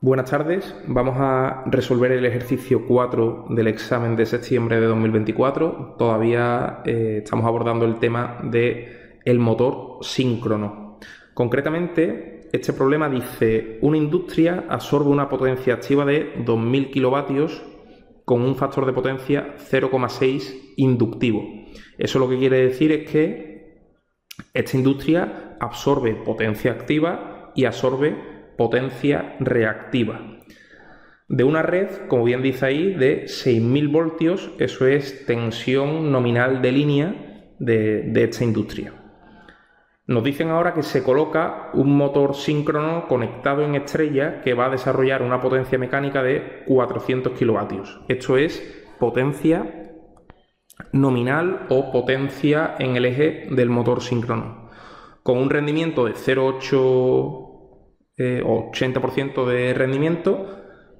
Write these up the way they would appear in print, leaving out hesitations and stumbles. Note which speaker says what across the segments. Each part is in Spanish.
Speaker 1: Buenas tardes, vamos a resolver el ejercicio 4 del examen de septiembre de 2024. Todavía estamos abordando el tema del motor síncrono. Concretamente, este problema dice: una industria absorbe una potencia activa de 2000 kilovatios con un factor de potencia 0,6 inductivo. Eso lo que quiere decir es que esta industria absorbe potencia activa y absorbe potencia reactiva de una red, como bien dice ahí, de 6000 voltios. Eso es tensión nominal de línea de esta industria. Nos dicen ahora que se coloca un motor síncrono conectado en estrella que va a desarrollar una potencia mecánica de 400 kilovatios. Esto es potencia nominal o potencia en el eje del motor síncrono, con un rendimiento de 0,8 o 80% de rendimiento,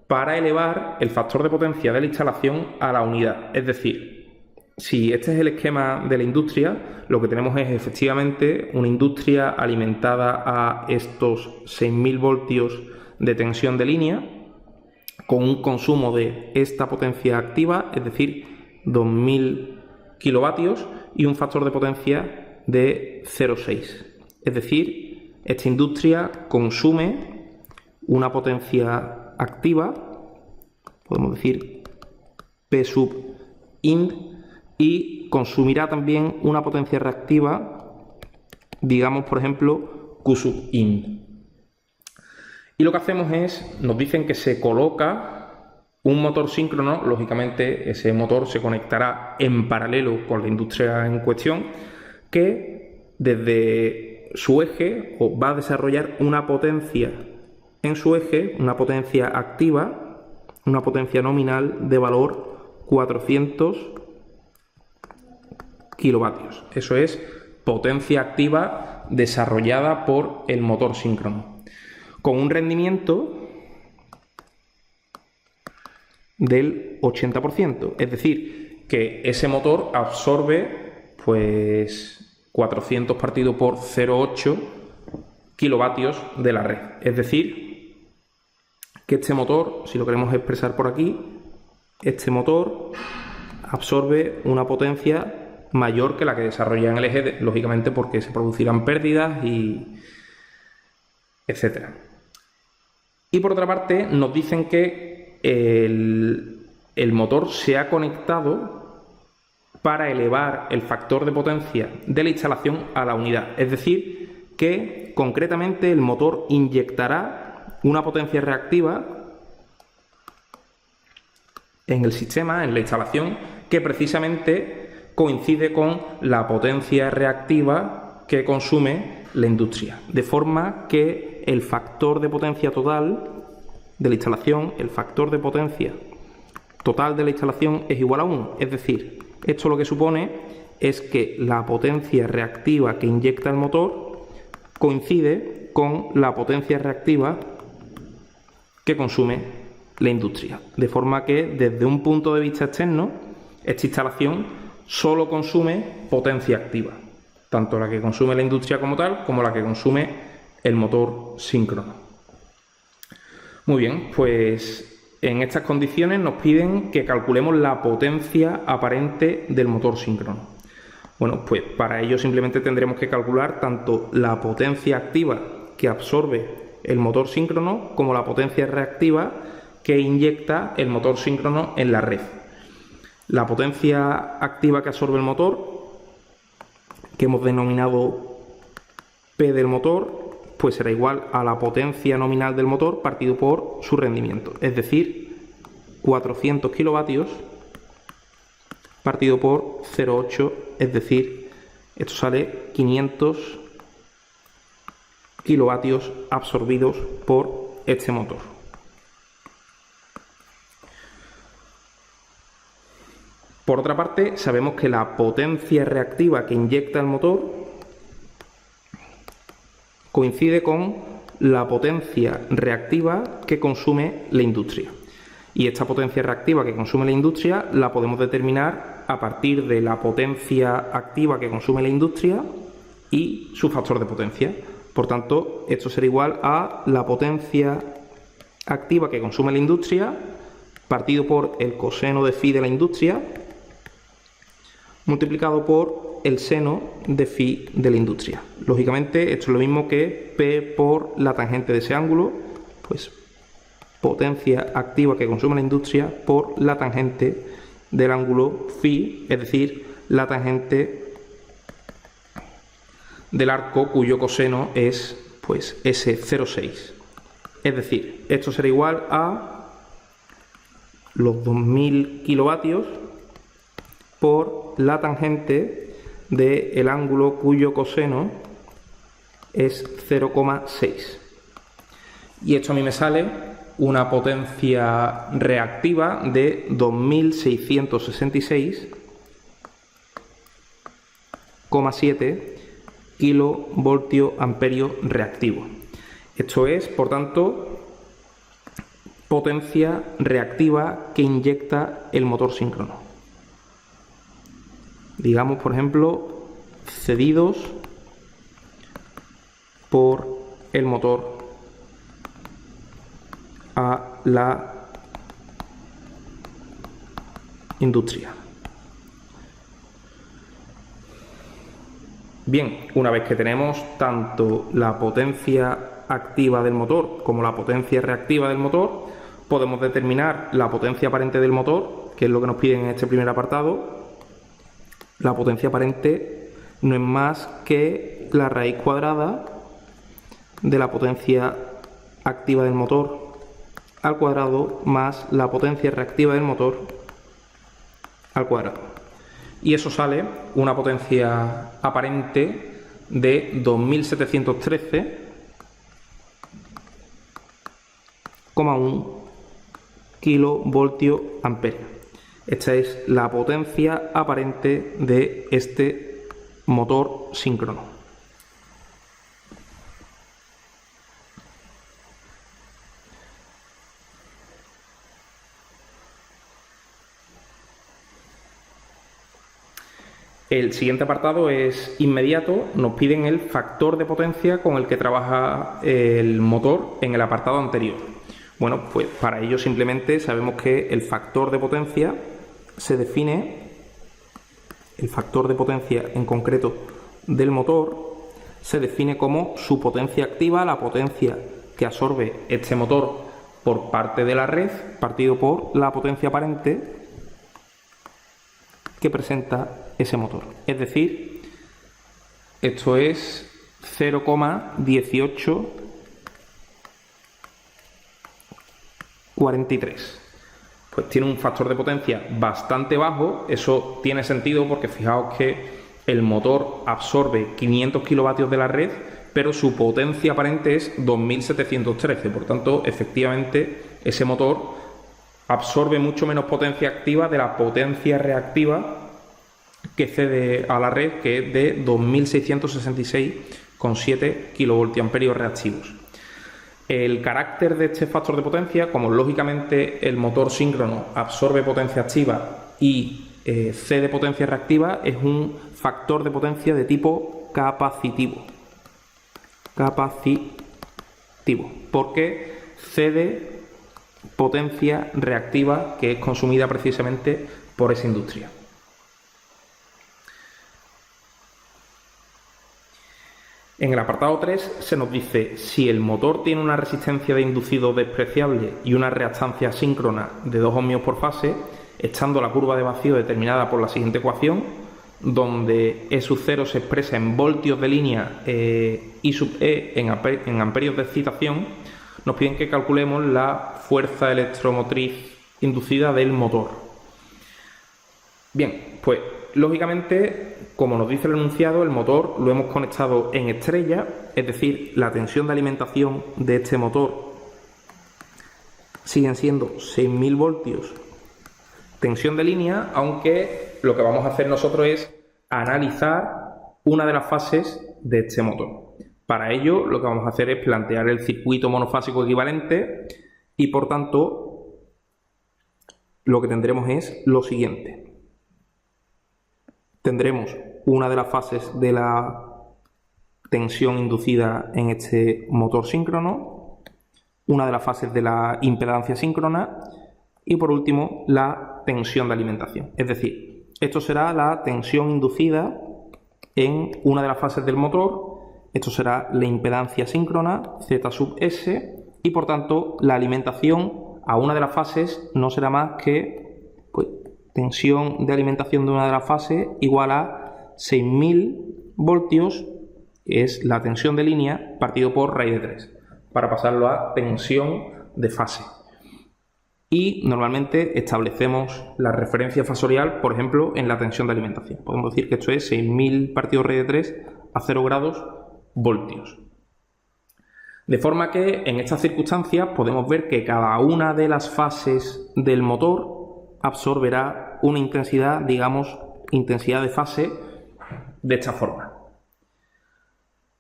Speaker 1: para elevar el factor de potencia de la instalación a la unidad. Es decir, si este es el esquema de la industria, lo que tenemos es efectivamente una industria alimentada a estos 6000 voltios de tensión de línea, con un consumo de esta potencia activa, es decir, 2000 kilovatios, y un factor de potencia de 0,6. Es decir, esta industria consume una potencia activa, podemos decir P sub int, y consumirá también una potencia reactiva, digamos por ejemplo Q sub int. Y lo que hacemos es, nos dicen que se coloca un motor síncrono. Lógicamente ese motor se conectará en paralelo con la industria en cuestión, que desde su eje va a desarrollar una potencia en su eje, una potencia activa, una potencia nominal de valor 400 kilovatios. Eso es potencia activa desarrollada por el motor síncrono, con un rendimiento del 80%. Es decir, que ese motor absorbe pues 400 partido por 0,8 kilovatios de la red. Es decir, que este motor, si lo queremos expresar por aquí, este motor absorbe una potencia mayor que la que desarrolla en el eje, lógicamente porque se producirán pérdidas y etcétera. Y por otra parte, nos dicen que el motor se ha conectado para elevar el factor de potencia de la instalación a la unidad. Es decir, que concretamente el motor inyectará una potencia reactiva en el sistema, en la instalación, que precisamente coincide con la potencia reactiva que consume la industria. De forma que el factor de potencia total de la instalación, el factor de potencia total de la instalación es igual a 1. Es decir, esto lo que supone es que la potencia reactiva que inyecta el motor coincide con la potencia reactiva que consume la industria. De forma que desde un punto de vista externo, esta instalación solo consume potencia activa, tanto la que consume la industria como tal, como la que consume el motor síncrono. Muy bien, pues en estas condiciones nos piden que calculemos la potencia aparente del motor síncrono. Bueno, pues para ello simplemente tendremos que calcular tanto la potencia activa que absorbe el motor síncrono como la potencia reactiva que inyecta el motor síncrono en la red. La potencia activa que absorbe el motor, que hemos denominado P del motor, pues será igual a la potencia nominal del motor partido por su rendimiento, es decir, 400 kilovatios partido por 0,8, es decir, esto sale 500 kilovatios absorbidos por este motor. Por otra parte, sabemos que la potencia reactiva que inyecta el motor coincide con la potencia reactiva que consume la industria. Y esta potencia reactiva que consume la industria la podemos determinar a partir de la potencia activa que consume la industria y su factor de potencia. Por tanto, esto será igual a la potencia activa que consume la industria partido por el coseno de phi de la industria multiplicado por el seno de phi de la industria. Lógicamente esto es lo mismo que P por la tangente de ese ángulo, pues potencia activa que consume la industria por la tangente del ángulo phi, es decir, la tangente del arco cuyo coseno es pues S06. Es decir, esto será igual a los 2000 kilovatios por la tangente del ángulo cuyo coseno es 0,6. Y esto a mí me sale una potencia reactiva de 2666,7 kilovoltio amperio reactivo. Esto es, por tanto, potencia reactiva que inyecta el motor síncrono. Digamos, por ejemplo, cedidos por el motor a la industria. Bien, una vez que tenemos tanto la potencia activa del motor como la potencia reactiva del motor, podemos determinar la potencia aparente del motor, que es lo que nos piden en este primer apartado. La potencia aparente no es más que la raíz cuadrada de la potencia activa del motor al cuadrado más la potencia reactiva del motor al cuadrado. Y eso sale una potencia aparente de 2713,1 kilovoltio amperio. Esta es la potencia aparente de este motor síncrono. El siguiente apartado es inmediato. Nos piden el factor de potencia con el que trabaja el motor en el apartado anterior. Bueno, pues para ello simplemente sabemos que el factor de potencia se define, el factor de potencia en concreto del motor se define como su potencia activa, la potencia que absorbe este motor por parte de la red, partido por la potencia aparente que presenta ese motor. Es decir, esto es 0,1843. Pues tiene un factor de potencia bastante bajo. Eso tiene sentido porque fijaos que el motor absorbe 500 kilovatios de la red, pero su potencia aparente es 2713. Por tanto, efectivamente, ese motor absorbe mucho menos potencia activa de la potencia reactiva que cede a la red, que es de 2666,7 kilovoltiamperios reactivos. El carácter de este factor de potencia, como lógicamente el motor síncrono absorbe potencia activa y cede potencia reactiva, es un factor de potencia de tipo capacitivo. Porque cede potencia reactiva que es consumida precisamente por esa industria. En el apartado 3 se nos dice: si el motor tiene una resistencia de inducido despreciable y una reactancia síncrona de 2 ohmios por fase, estando la curva de vacío determinada por la siguiente ecuación, donde E sub 0 se expresa en voltios de línea, I sub E en amperios de excitación, nos piden que calculemos la fuerza electromotriz inducida del motor. Bien, pues lógicamente, como nos dice el enunciado, el motor lo hemos conectado en estrella, es decir, la tensión de alimentación de este motor siguen siendo 6000 voltios tensión de línea, aunque lo que vamos a hacer nosotros es analizar una de las fases de este motor. Para ello, lo que vamos a hacer es plantear el circuito monofásico equivalente y, por tanto, lo que tendremos es lo siguiente. Tendremos una de las fases de la tensión inducida en este motor síncrono, una de las fases de la impedancia síncrona y por último la tensión de alimentación. Es decir, esto será la tensión inducida en una de las fases del motor, esto será la impedancia síncrona Z sub S y por tanto la alimentación a una de las fases no será más que tensión de alimentación de una de las fases igual a 6000 voltios, que es la tensión de línea, partido por raíz de 3, para pasarlo a tensión de fase. Y normalmente establecemos la referencia fasorial, por ejemplo, en la tensión de alimentación. Podemos decir que esto es 6000 partido raíz de 3 a 0 grados voltios. De forma que en estas circunstancias podemos ver que cada una de las fases del motor absorberá una intensidad, digamos, intensidad de fase de esta forma.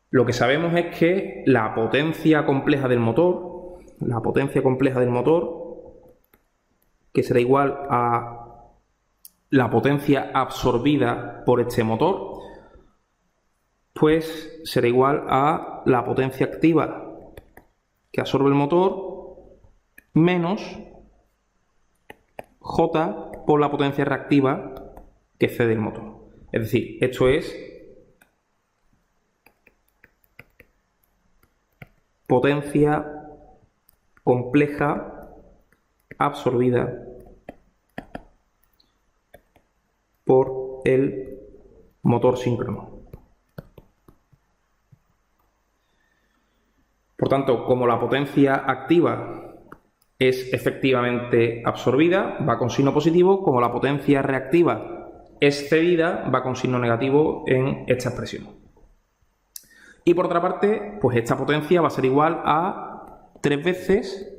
Speaker 1: Lo que sabemos es que la potencia compleja del motor, que será igual a la potencia absorbida por este motor, pues será igual a la potencia activa que absorbe el motor menos J por la potencia reactiva que cede el motor. Es decir, esto es potencia compleja absorbida por el motor síncrono. Por tanto, como la potencia activa es efectivamente absorbida, va con signo positivo, como la potencia reactiva es cedida, va con signo negativo en esta expresión. Y por otra parte, pues esta potencia va a ser igual a 3 veces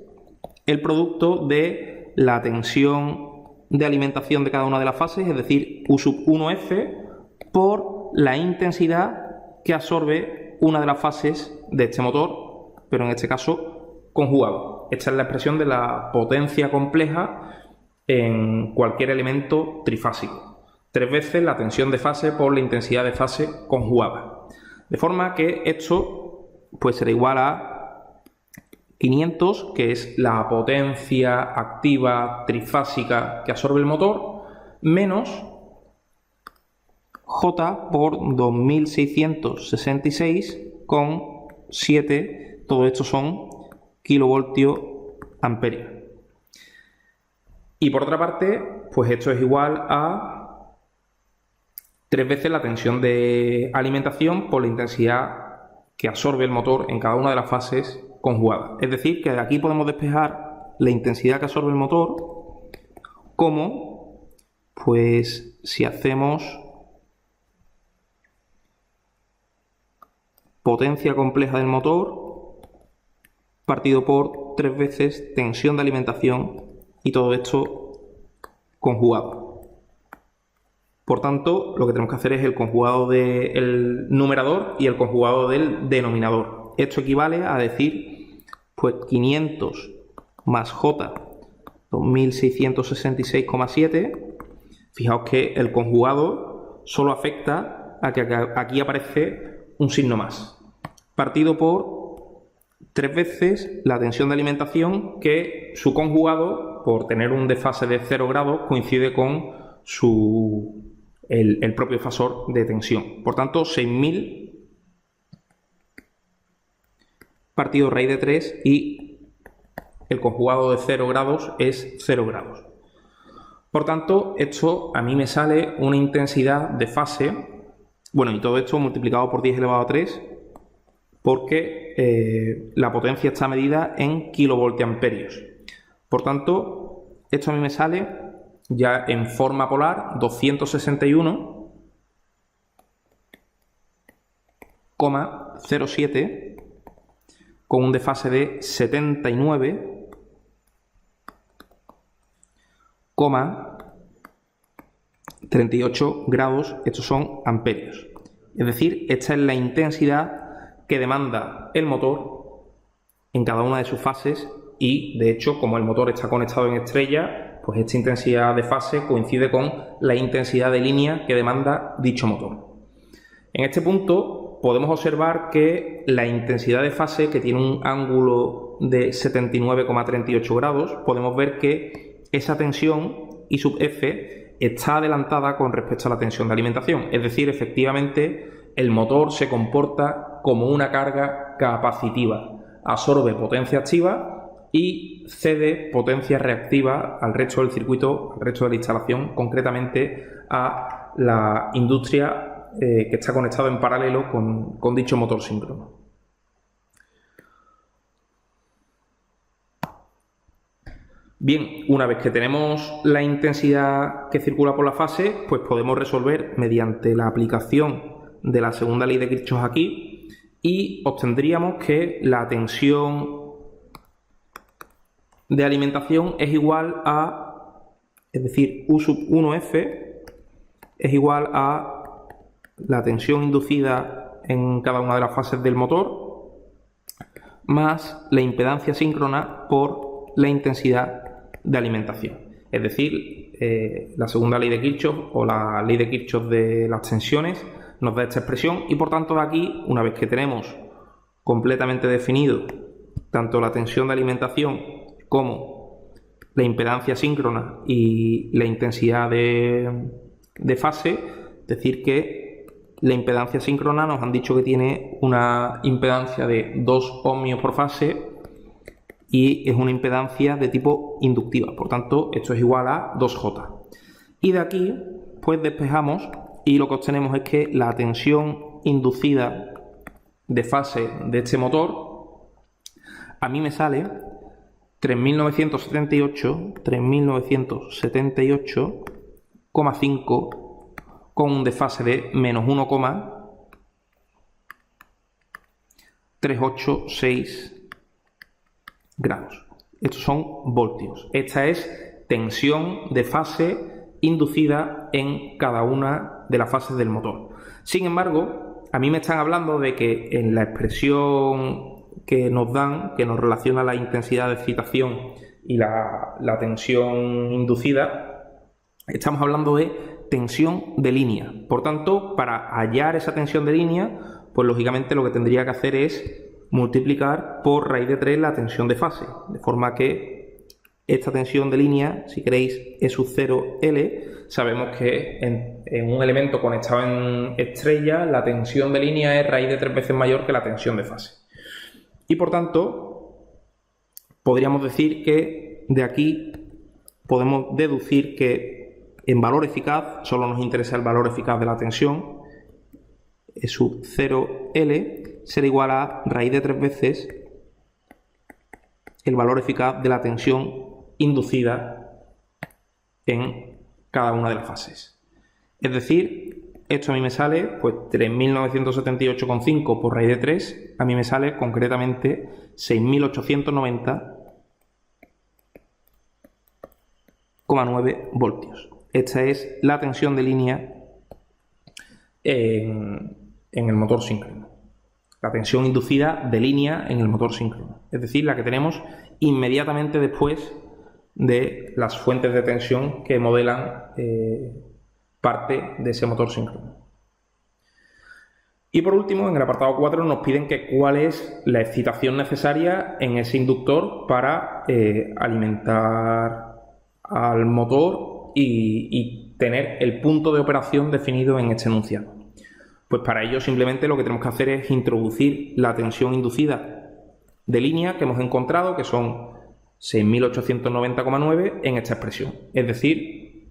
Speaker 1: el producto de la tensión de alimentación de cada una de las fases, es decir, U sub 1F por la intensidad que absorbe una de las fases de este motor, pero en este caso conjugado. Esta es la expresión de la potencia compleja en cualquier elemento trifásico. 3 veces la tensión de fase por la intensidad de fase conjugada. De forma que esto pues será igual a 500, que es la potencia activa trifásica que absorbe el motor, menos J por 2666,7, todo esto son kilovoltios amperios. Y por otra parte, pues esto es igual a 3 veces la tensión de alimentación por la intensidad que absorbe el motor en cada una de las fases conjugadas. Es decir, que de aquí podemos despejar la intensidad que absorbe el motor como, pues, si hacemos potencia compleja del motor partido por 3 veces tensión de alimentación y todo esto conjugado. Por tanto, lo que tenemos que hacer es el conjugado del numerador y el conjugado del denominador. Esto equivale a decir, pues 500 más J, 2666,7. Fijaos que el conjugado solo afecta a que aquí aparece un signo más, partido por 3 veces la tensión de alimentación, que su conjugado, por tener un desfase de 0 grados, coincide con el propio fasor de tensión. Por tanto, 6000 partido raíz de 3 y el conjugado de 0 grados es 0 grados. Por tanto, esto a mí me sale una intensidad de fase, bueno, y todo esto multiplicado por 10 elevado a 3, porque la potencia está medida en kilovoltiamperios. Por tanto, esto a mí me sale ya en forma polar 261,07 con un desfase de 79,38 grados. Estos son amperios. Es decir, esta es la intensidad que demanda el motor en cada una de sus fases y, de hecho, como el motor está conectado en estrella, pues esta intensidad de fase coincide con la intensidad de línea que demanda dicho motor. En este punto podemos observar que la intensidad de fase, que tiene un ángulo de 79,38 grados, podemos ver que esa tensión I sub F está adelantada con respecto a la tensión de alimentación. Es decir, efectivamente, el motor se comporta como una carga capacitiva. Absorbe potencia activa y cede potencia reactiva al resto del circuito, al resto de la instalación, concretamente a la industria que está conectada en paralelo con dicho motor síncrono. Bien, una vez que tenemos la intensidad que circula por la fase, pues podemos resolver mediante la aplicación de la segunda ley de Kirchhoff aquí y obtendríamos que la tensión de alimentación es igual a, es decir, U sub 1F es igual a la tensión inducida en cada una de las fases del motor más la impedancia síncrona por la intensidad de alimentación. Es decir, la segunda ley de Kirchhoff o la ley de Kirchhoff de las tensiones nos da esta expresión y por tanto de aquí, una vez que tenemos completamente definido tanto la tensión de alimentación como la impedancia síncrona y la intensidad de fase, decir que la impedancia síncrona nos han dicho que tiene una impedancia de 2 ohmios por fase y es una impedancia de tipo inductiva, por tanto esto es igual a 2J. Y de aquí pues despejamos y lo que obtenemos es que la tensión inducida de fase de este motor a mí me sale 3.978,5 con un desfase de menos 1,386 grados. Estos son voltios. Esta es tensión de fase inducida en cada una de las fases del motor. Sin embargo, a mí me están hablando de que en la expresión que nos dan, que nos relaciona la intensidad de excitación y la tensión inducida, estamos hablando de tensión de línea. Por tanto, para hallar esa tensión de línea, pues lógicamente lo que tendría que hacer es multiplicar por raíz de 3 la tensión de fase, de forma que esta tensión de línea, si queréis, E sub 0L, sabemos que en un elemento conectado en estrella, la tensión de línea es raíz de 3 veces mayor que la tensión de fase. Y por tanto, podríamos decir que de aquí podemos deducir que en valor eficaz, solo nos interesa el valor eficaz de la tensión, E sub 0L, será igual a raíz de 3 veces el valor eficaz de la tensión inducida en cada una de las fases. Es decir, esto a mí me sale, pues 3.978,5 por raíz de 3, a mí me sale concretamente 6.890,9 voltios. Esta es la tensión de línea en el motor síncrono. La tensión inducida de línea en el motor síncrono. Es decir, la que tenemos inmediatamente después de las fuentes de tensión que modelan parte de ese motor síncrono. Y por último, en el apartado 4 nos piden que cuál es la excitación necesaria en ese inductor para alimentar al motor y tener el punto de operación definido en este enunciado. Pues para ello simplemente lo que tenemos que hacer es introducir la tensión inducida de línea que hemos encontrado, que son 6.890,9 en esta expresión. Es decir,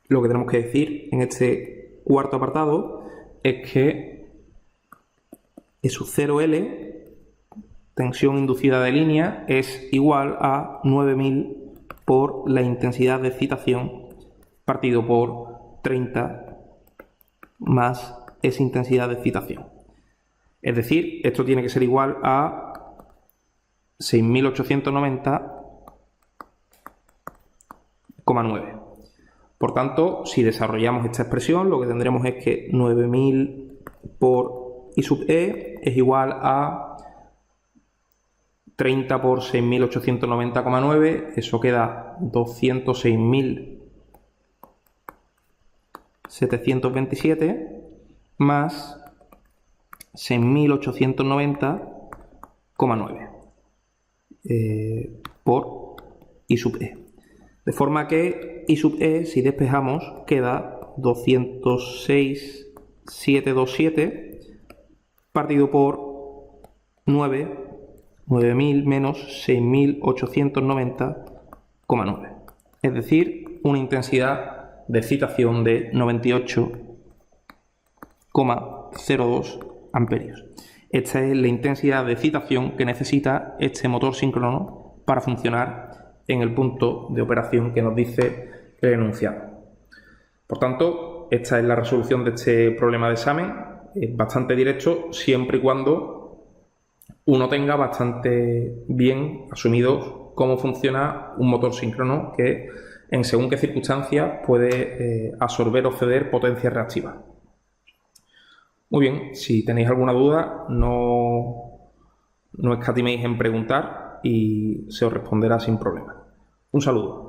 Speaker 1: lo que tenemos que decir en este cuarto apartado es que E sub 0L, tensión inducida de línea, es igual a 9.000 por la intensidad de excitación partido por 30 más esa intensidad de excitación. Es decir, esto tiene que ser igual a 6.890,9. Por tanto, si desarrollamos esta expresión, lo que tendremos es que 9.000 por I sub E es igual a 30 por 6.890,9, eso queda 206.727 más 6.890,9. por I sub E. De forma que I sub E, si despejamos, queda 206.727 partido por 9.000 menos 6.890,9. Es decir, una intensidad de excitación de 98,02 amperios. Esta es la intensidad de excitación que necesita este motor síncrono para funcionar en el punto de operación que nos dice el enunciado. Por tanto, esta es la resolución de este problema de examen. Es bastante directo siempre y cuando uno tenga bastante bien asumido cómo funciona un motor síncrono que en según qué circunstancias puede absorber o ceder potencia reactiva. Muy bien, si tenéis alguna duda no escatiméis en preguntar y se os responderá sin problema. Un saludo.